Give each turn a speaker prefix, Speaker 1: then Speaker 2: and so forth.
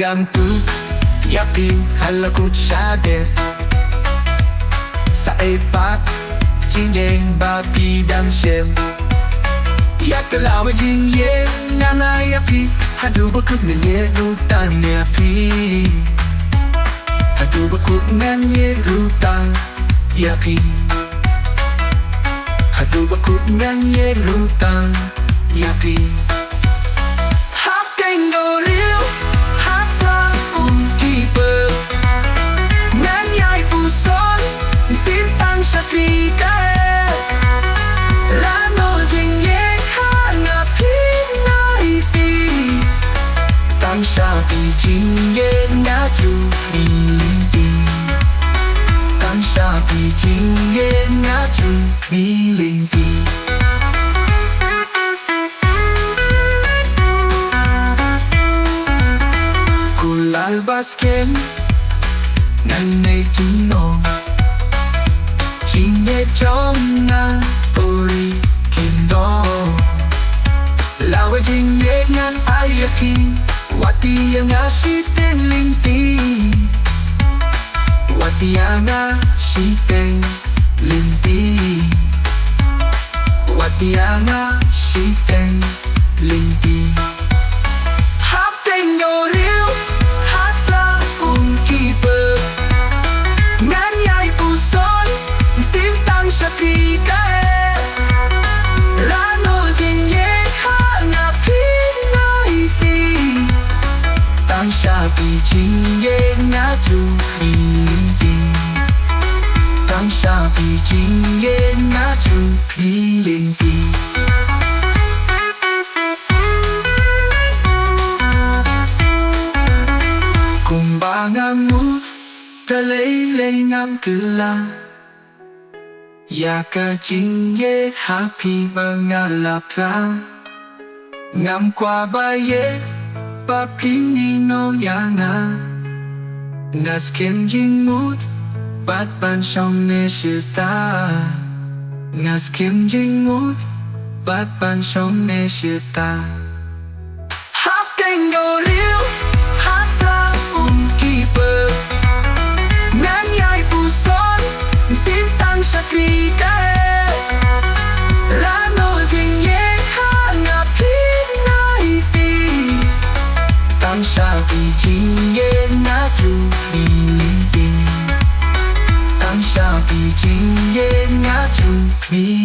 Speaker 1: hanggang yapin halakot syade sa epat jingeng babi dan shem yakalawa jingye nana yapi hadu bakut nanye rutan yapi hadu bakut nanye rutan yapi hadu bakut nanye rutan yapi hap tengo liu hasa keeper nanyai puson Mynsiem Tang Sha Phi lano jingye hanga pinaiti Tang Sha Phi jingye ngaju milinti Tang Sha Phi jingye ngaju milinti Basken nanay tuno Chinye trong na ori kindo Lawa jingye ngan ayakin Wati yang asiten linti Wati yang asiten linti Wati yang asiten linti Hap tengo liu Mynsiem Tang Sha Phi lano jingye hanga pinaiti Tang Sha Phi jingye ngaju milinti Tang Sha Phi jingye ngaju milinti Kumbanganmu talay ngam kela Yaka jingye happy mangalapra Ngam kwa baye papinino yana Ngaskem jingmut bat ban shong ne shita Ngaskem jingmut bat ban shong ne shita Hap tengo liu hasa keeper nanyai puson Mynsiem Tang Sha Phi lano jingye hanga pinaiti Tang Sha Phi jingye ngaju milinti Tang Sha Phi jingye ngaju milinti